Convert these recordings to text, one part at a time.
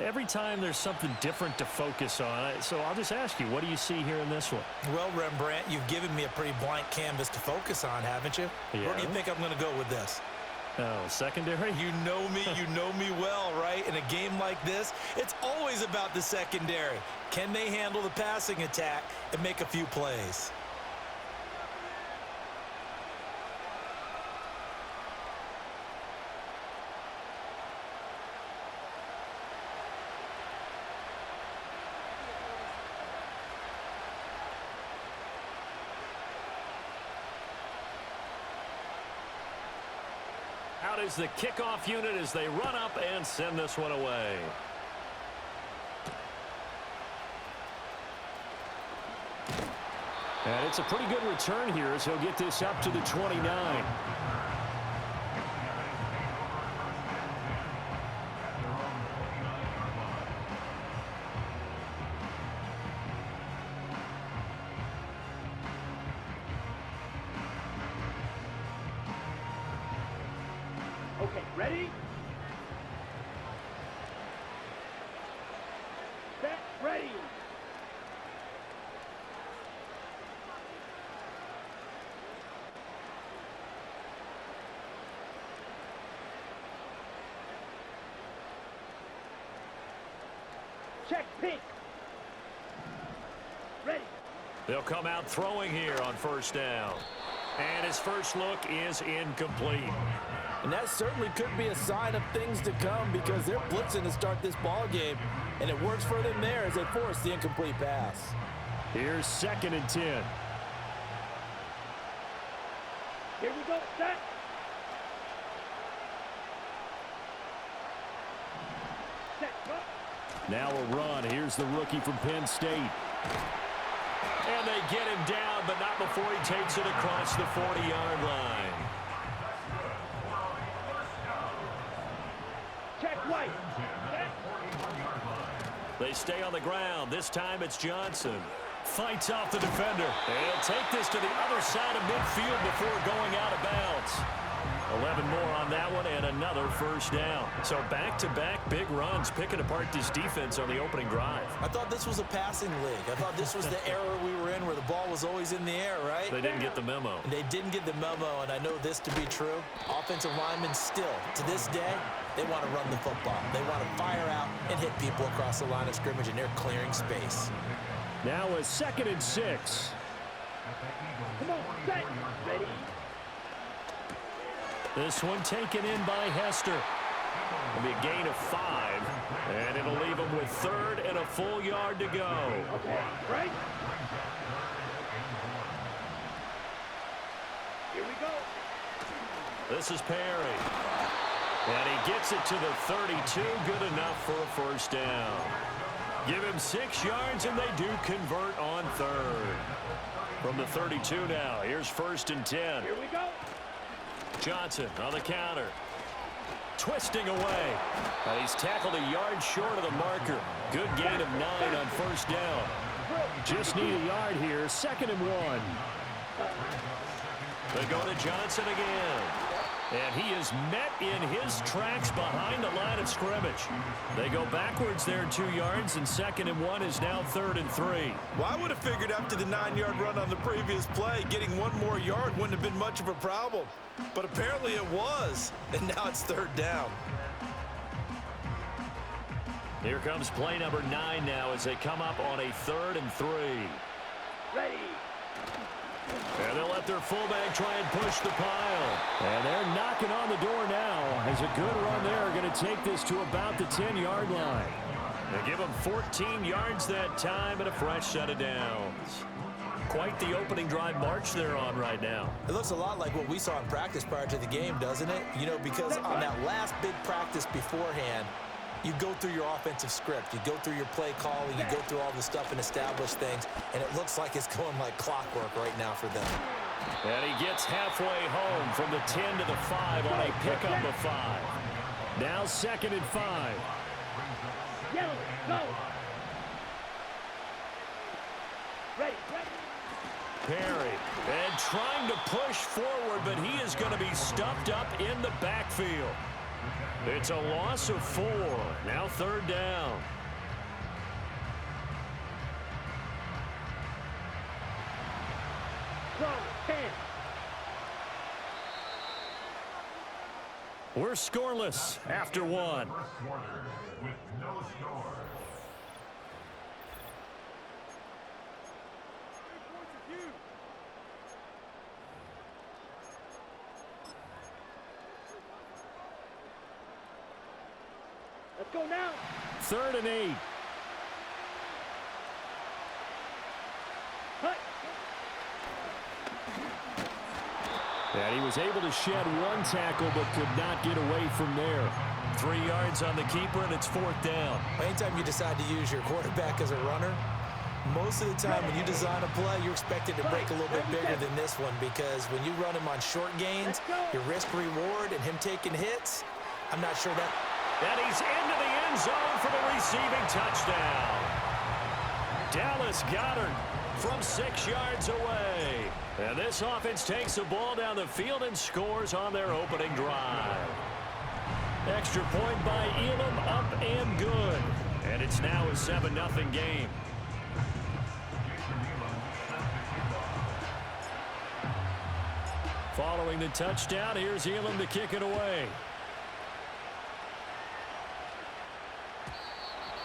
Every time there's something different to focus on. So I'll just ask you, what do you see here in this one? Well, Rembrandt, you've given me a pretty blank canvas to focus on, haven't you? Yeah. Where do you think I'm going to go with this? Oh, secondary? You know me well, right? In a game like this, it's always about the secondary. Can they handle the passing attack and make a few plays? Out is the kickoff unit as they run up and send this one away. And it's a pretty good return here as he'll get this up to the 29. Okay, ready? Set, ready. Check, pink. Ready. They'll come out throwing here on first down. And his first look is incomplete. And that certainly could be a sign of things to come because they're blitzing to start this ball game, and it works for them there as they force the incomplete pass. Here's 2nd and 10. Here we go, set. Set, go. Now a run. Here's the rookie from Penn State. And they get him down, but not before he takes it across the 40-yard line. Check, white. They stay on the ground. This time it's Johnson. Fights off the defender. He'll take this to the other side of midfield before going out of bounds. 11 more on that one and another first down. So back-to-back big runs picking apart this defense on the opening drive. I thought this was a passing league. I thought this was the era we were in where the ball was always in the air, right? They didn't get the memo. They didn't get the memo, and I know this to be true. Offensive linemen still, to this day, they want to run the football. They want to fire out and hit people across the line of scrimmage, and they're clearing space. Now a 2nd and 6. Come on, set, ready. This one taken in by Hester. It'll be a gain of 5, and it'll leave him with 3rd and a full yard to go. Okay, right. Here we go. This is Perry. And he gets it to the 32, good enough for a first down. Give him 6 yards, and they do convert on 3rd. From the 32 now, here's 1st and 10. Here we go. Johnson on the counter. Twisting away. And he's tackled a yard short of the marker. Good gain of 9 on first down. Just need a yard here. 2nd and 1. They go to Johnson again. And he is met in his tracks behind the line of scrimmage. They go backwards there 2 yards, and 2nd and 1 is now 3rd and 3. Well, I would have figured after the 9-yard run on the previous play, getting 1 more yard wouldn't have been much of a problem. But apparently it was, and now it's 3rd down. Here comes play number 9 now as they come up on a 3rd and 3. Ready. And they'll let their fullback try and push the pile. And they're knocking on the door now as a good run there. Going to take this to about the 10-yard line. They give them 14 yards that time and a fresh set of downs. Quite the opening drive march they're on right now. It looks a lot like what we saw in practice prior to the game, doesn't it? You know, because on that last big practice beforehand, you go through your offensive script. You go through your play calling. You go through all the stuff and establish things. And it looks like it's going like clockwork right now for them. And he gets halfway home from the 10 to the 5 on a pickup of 5. Now 2nd and 5. Yellow, go. Ready, ready. Perry, and trying to push forward, but he is going to be stuffed up in the backfield. It's a loss of 4. Now 3rd down. Throw, 10. We're scoreless after 1. Let's go now. 3rd and 8. Cut. And he was able to shed 1 tackle but could not get away from there. 3 yards on the keeper, and it's 4th down. Anytime you decide to use your quarterback as a runner, most of the time when you design a play, you're expected to break a little bit bigger than this one, because when you run him on short gains, your risk-reward and him taking hits, I'm not sure that... And he's into the end zone for the receiving touchdown. Dallas Goedert from 6 yards away. And this offense takes the ball down the field and scores on their opening drive. Extra point by Elam, up and good. And it's now a 7-0 game. Following the touchdown, here's Elam to kick it away.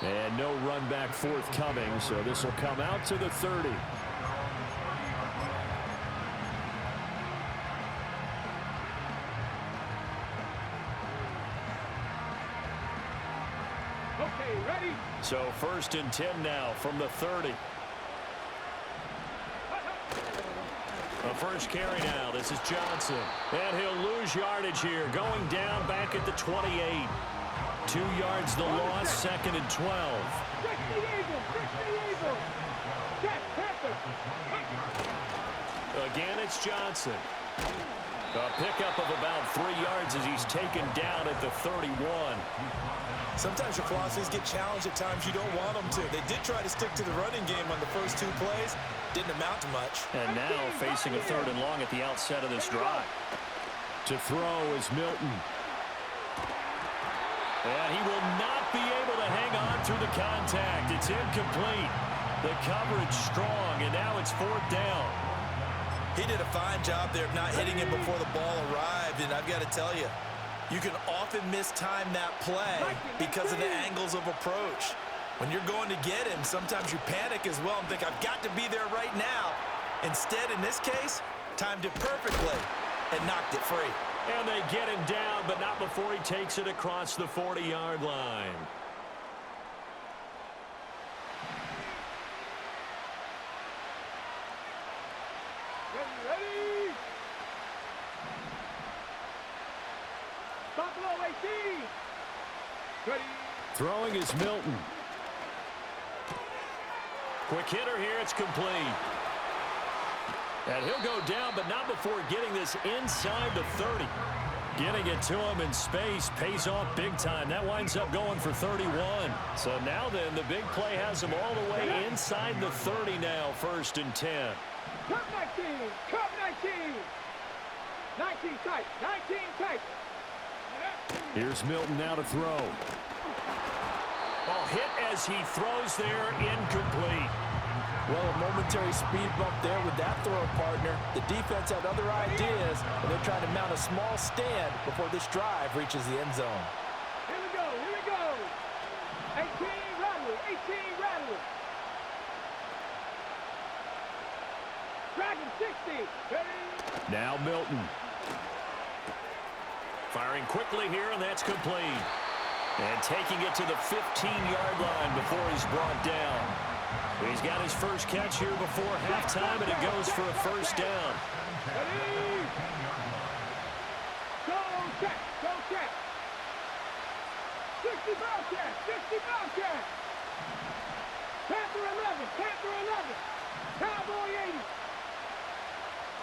And no run back forthcoming, so this will come out to the 30. Okay, ready? So 1st and 10 now from the 30. A first carry now. This is Johnson. And he'll lose yardage here. Going down back at the 28. 2 yards the loss, 2nd and 12. Fix the eagle! Fix the eagle! That's perfect! Again, it's Johnson. A pickup of about 3 yards as he's taken down at the 31. Sometimes your philosophies get challenged at times you don't want them to. They did try to stick to the running game on the first 2 plays. Didn't amount to much. And now facing a 3rd and long at the outset of this drive. To throw is Milton. And he will not be able to hang on through the contact. It's incomplete. The coverage strong, and now it's 4th down. He did a fine job there of not hitting him before the ball arrived, and I've got to tell you, you can often mistime that play because of the angles of approach. When you're going to get him, sometimes you panic as well and think, I've got to be there right now. Instead, in this case, timed it perfectly and knocked it free. And they get him down, but not before he takes it across the 40-yard line. Ready? Buffalo 18! Ready? Throwing is Milton. Quick hitter here, it's complete. And he'll go down, but not before getting this inside the 30. Getting it to him in space pays off big time. That winds up going for 31. So now then, the big play has him all the way inside the 30 now, 1st and 10. Cup 19! Cup 19! 19 tight! 19 tight! Here's Milton now to throw. Oh, hit as he throws there, incomplete. Well, a momentary speed bump there with that throw partner. The defense had other ideas, and they're trying to mount a small stand before this drive reaches the end zone. Here we go! Here we go! 18 rattle! 18 rattle! Dragon 60! Ready? Now Milton. Firing quickly here, and that's complete. And taking it to the 15-yard line before he's brought down. He's got his first catch here before halftime, and it goes for a 1st down. Ready? Go check! Go check! 60 Bobcat! 60 Bobcat! Panther 11! Panther 11! Cowboy 80!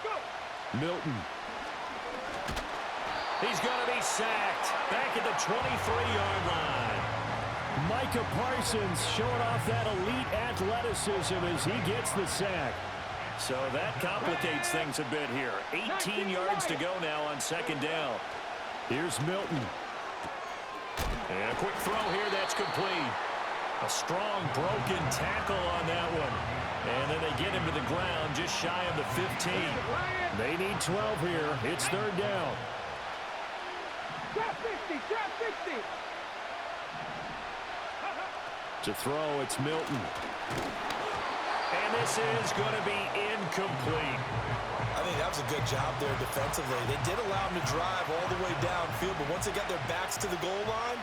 Go! Milton. He's going to be sacked back at the 23-yard line. Micah Parsons showing off that elite athleticism as he gets the sack. So that complicates things a bit here. 18 yards to go now on 2nd down. Here's Milton. And a quick throw here that's complete. A strong broken tackle on that one. And then they get him to the ground just shy of the 15. They need 12 here. It's third down. Drop 50, drop 50. To throw, it's Milton. And this is going to be incomplete. I think that was a good job there defensively. They did allow them to drive all the way downfield, but once they got their backs to the goal line,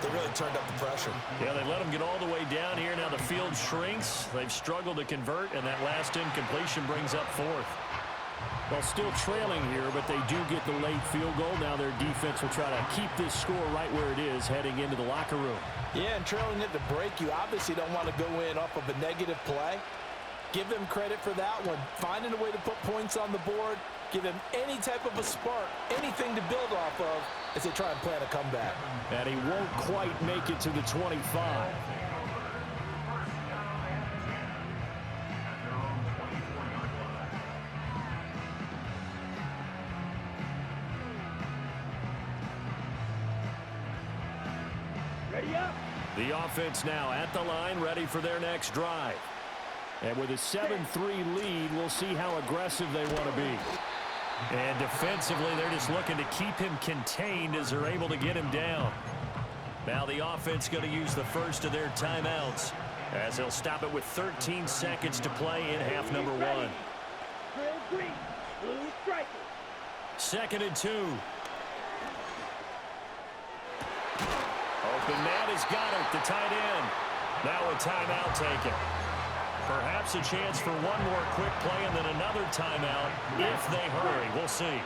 they really turned up the pressure. Yeah, they let them get all the way down here. Now the field shrinks. They've struggled to convert, and that last incompletion brings up fourth. Well, still trailing here, but they do get the late field goal. Now their defense will try to keep this score right where it is heading into the locker room. Yeah, and trailing at the break, you obviously don't want to go in off of a negative play. Give them credit for that one. Finding a way to put points on the board, give them any type of a spark, anything to build off of as they try and plan a comeback. And he won't quite make it to the 25. Ready up. The offense now at the line, ready for their next drive. And with a 7-3 lead, we'll see how aggressive they want to be. And defensively, they're just looking to keep him contained as they're able to get him down. Now the offense going to use the first of their timeouts as they'll stop it with 13 seconds to play in half number one. Green, blue striker. 2nd and 2. Open man has got it, the tight end. Now a timeout taken. Perhaps a chance for one more quick play and then another timeout if they hurry. We'll see.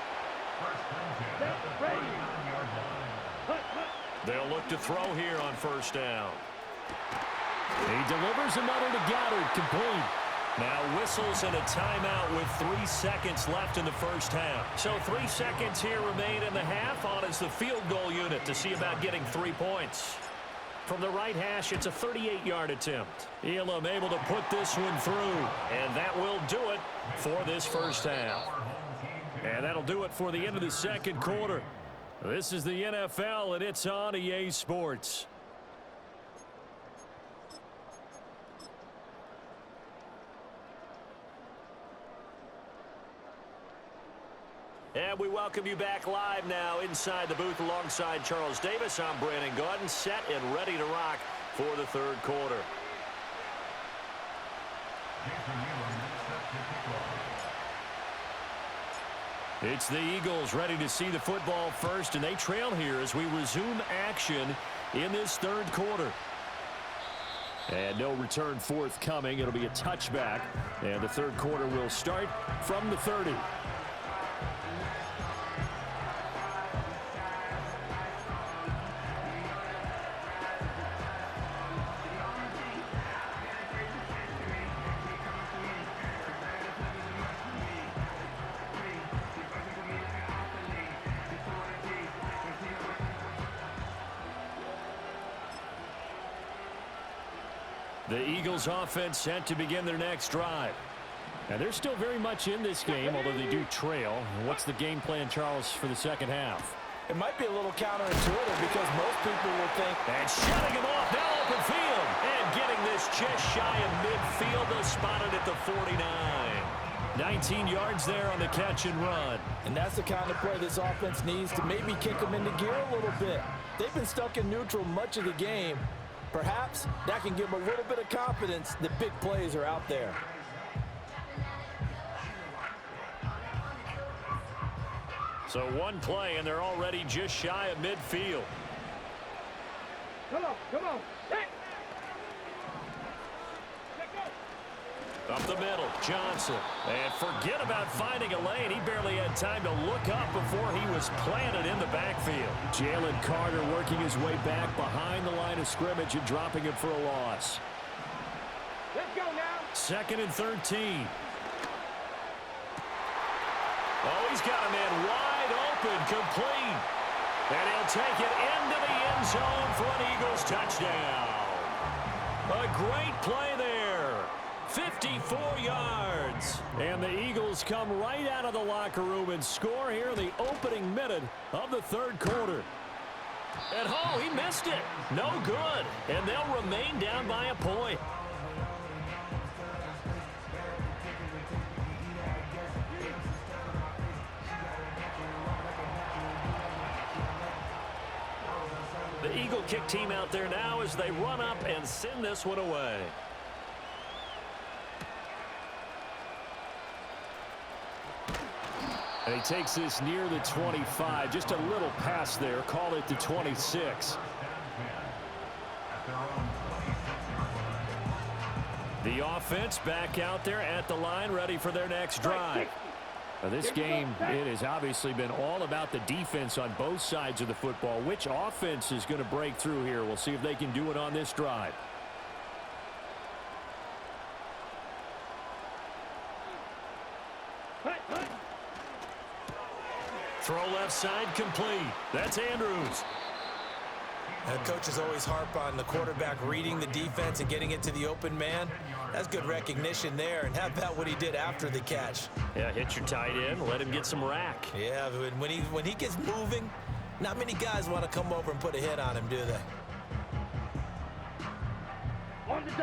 They'll look to throw here on first down. He delivers another to Goddard, complete. Now whistles and a timeout with 3 seconds left in the first half. So 3 seconds here remain in the half. On is the field goal unit to see about getting 3 points. From the right hash, it's a 38-yard attempt. Elam able to put this one through, and that will do it for this first half. And that'll do it for the end of the second quarter. This is the NFL, and it's on EA Sports. And we welcome you back live now inside the booth alongside Charles Davis. I'm Brandon Gaudin, set and ready to rock for the third quarter. It's the Eagles ready to see the football first, and they trail here as we resume action in this third quarter. And no return forthcoming. It'll be a touchback, and the third quarter will start from the 30. The Eagles offense set to begin their next drive. And they're still very much in this game, although they do trail. What's the game plan, Charles, for the second half? It might be a little counterintuitive because most people will think. And shutting him off, now open field. And getting this just shy of midfield. They'll spot it at the 49. 19 yards there on the catch and run. And that's the kind of play this offense needs to maybe kick them into gear a little bit. They've been stuck in neutral much of the game. Perhaps that can give them a little bit of confidence that big plays are out there. So one play, and they're already just shy of midfield. Come on, come on. Hey. Up the middle, Johnson. And forget about finding a lane. He barely had time to look up before he was planted in the backfield. Jalen Carter working his way back behind the line of scrimmage and dropping him for a loss. Let's go now. 2nd and 13. Oh, he's got a man wide open, complete. And he'll take it into the end zone for an Eagles touchdown. A great play there. 54 yards. And the Eagles come right out of the locker room and score here in the opening minute of the third quarter. And oh, he missed it. No good. And they'll remain down by a point. The Eagle kick team out there now as they run up and send this one away. And he takes this near the 25. Just a little pass there. Call it the 26. The offense back out there at the line, ready for their next drive. Now this game, it has obviously been all about the defense on both sides of the football. Which offense is going to break through here? We'll see if they can do it on this drive. Throw left side complete. That's Andrews. Coaches always harp on the quarterback reading the defense and getting it to the open man. That's good recognition there. And how about what he did after the catch? Yeah, hit your tight end. Let him get some rack. Yeah, when he gets moving, not many guys want to come over and put a hit on him, do they?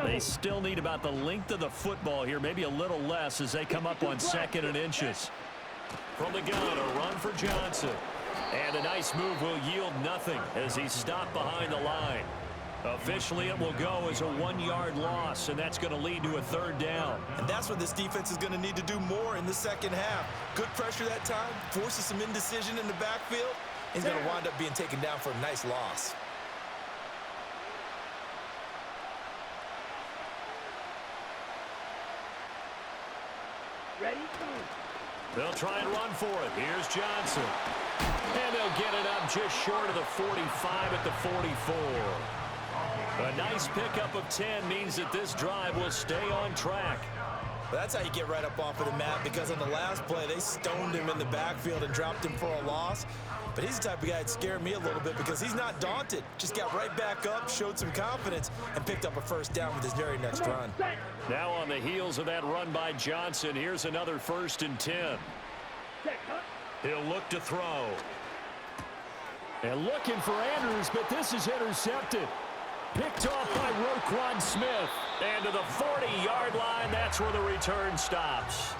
They still need about the length of the football here, maybe a little less as they come up on 2nd and inches. From the gun, a run for Johnson. And a nice move will yield nothing as he's stopped behind the line. Officially, it will go as a 1-yard loss, and that's going to lead to a 3rd down. And that's what this defense is going to need to do more in the second half. Good pressure that time, forces some indecision in the backfield. He's going to wind up being taken down for a nice loss. Ready? They'll try and run for it. Here's Johnson. And they'll get it up just short of the 45 at the 44. A nice pickup of 10 means that this drive will stay on track. That's how you get right up off of the mat, because on the last play, they stoned him in the backfield and dropped him for a loss. But he's the type of guy that scared me a little bit because he's not daunted. Just got right back up, showed some confidence, and picked up a 1st down with his very next run. Now on the heels of that run by Johnson, here's another 1st and 10. He'll look to throw. And looking for Andrews, but this is intercepted. Picked off by Roquan Smith. And to the 40-yard line, that's where the return stops.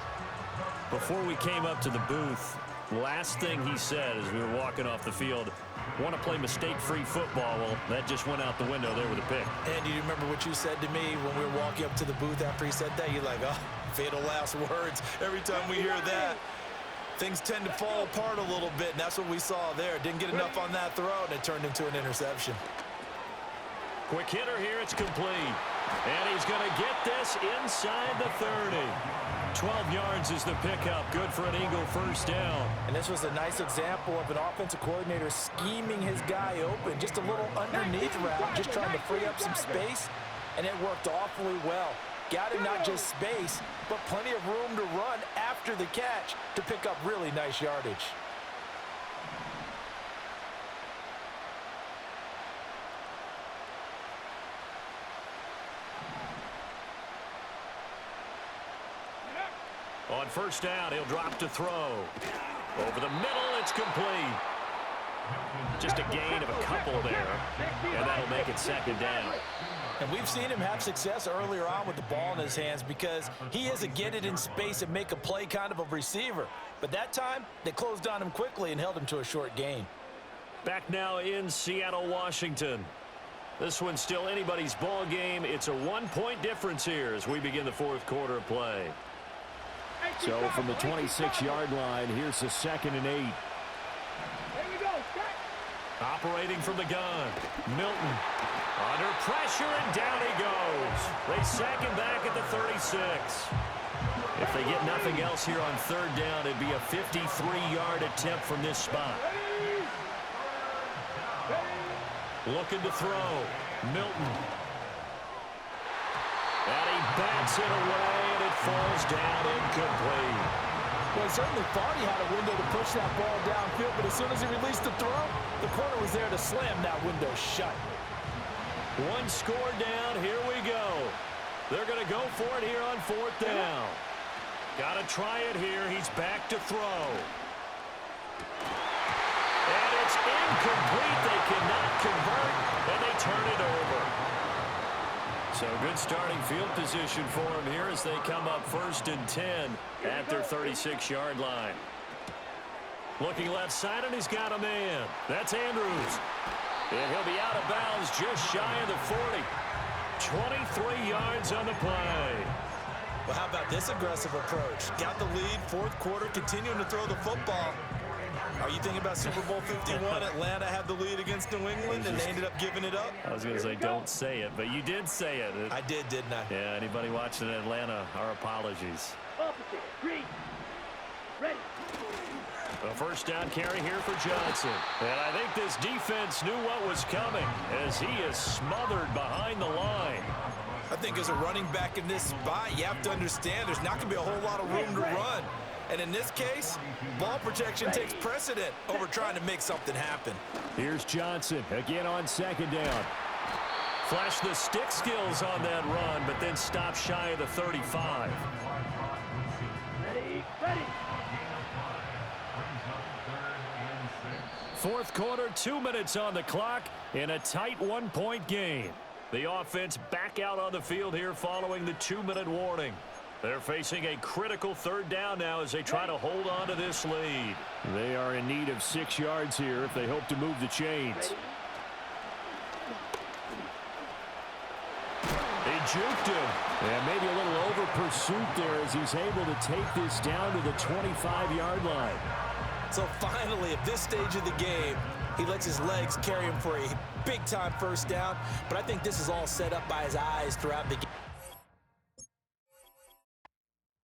Before we came up to the booth, last thing he said as we were walking off the field, want to play mistake-free football. Well, that just went out the window there with a pick. And do you remember what you said to me when we were walking up to the booth after he said that? You're like, oh, fatal last words. Every time we hear that, things tend to fall apart a little bit, and that's what we saw there. Didn't get enough on that throw, and it turned into an interception. Quick hitter here, it's complete. And he's going to get this inside the 30. 12 yards is the pickup. Good for an Eagle 1st down. And this was a nice example of an offensive coordinator scheming his guy open. Just a little underneath route, just trying to free up some space, and it worked awfully well. Got him not just space, but plenty of room to run after the catch to pick up really nice yardage. On 1st down, he'll drop to throw. Over the middle, it's complete. Just a gain of a couple there, and that'll make it 2nd down. And we've seen him have success earlier on with the ball in his hands because he is a get it in space and make a play kind of a receiver. But that time, they closed on him quickly and held him to a short gain. Back now in Seattle, Washington. This one's still anybody's ball game. It's a 1-point difference here as we begin the 4th quarter of play. So from the 26-yard line, here's the 2nd and 8. There we go. Operating from the gun, Milton. Under pressure, and down he goes. They sack him back at the 36. If they get nothing else here on 3rd down, it'd be a 53-yard attempt from this spot. Looking to throw, Milton. And he bats it away, and it falls down incomplete. Well, he certainly thought he had a window to push that ball downfield, but as soon as he released the throw, the corner was there to slam that window shut. 1 score down, here we go. They're going to go for it here on 4th down. Got to try it here. He's back to throw. And it's incomplete. They cannot convert, and they turn it over. So good starting field position for them here as they come up 1st and 10 at their 36-yard line. Looking left side, and he's got a man. That's Andrews. And he'll be out of bounds just shy of the 40. 23 yards on the play. Well, how about this aggressive approach? Got the lead, 4th quarter, continuing to throw the football. Are you thinking about Super Bowl 51? Atlanta had the lead against New England, and they ended up giving it up? I was going to say, don't say it, but you did say it. I did, didn't I? Yeah, anybody watching Atlanta, our apologies. Opposite. Green. Ready. A 1st down carry here for Johnson. And I think this defense knew what was coming as he is smothered behind the line. I think as a running back in this spot, you have to understand there's not going to be a whole lot of room to run. And in this case, ball protection takes precedent over trying to make something happen. Here's Johnson again on 2nd down. Flash the stick skills on that run, but then stop shy of the 35. Ready. Ready. 4th quarter, 2 minutes on the clock in a tight 1-point game. The offense back out on the field here following the 2-minute warning. They're facing a critical 3rd down now as they try to hold on to this lead. They are in need of 6 yards here if they hope to move the chains. He juked him. And maybe a little over pursuit there as he's able to take this down to the 25-yard line. So finally, at this stage of the game, he lets his legs carry him for a big-time 1st down. But I think this is all set up by his eyes throughout the game.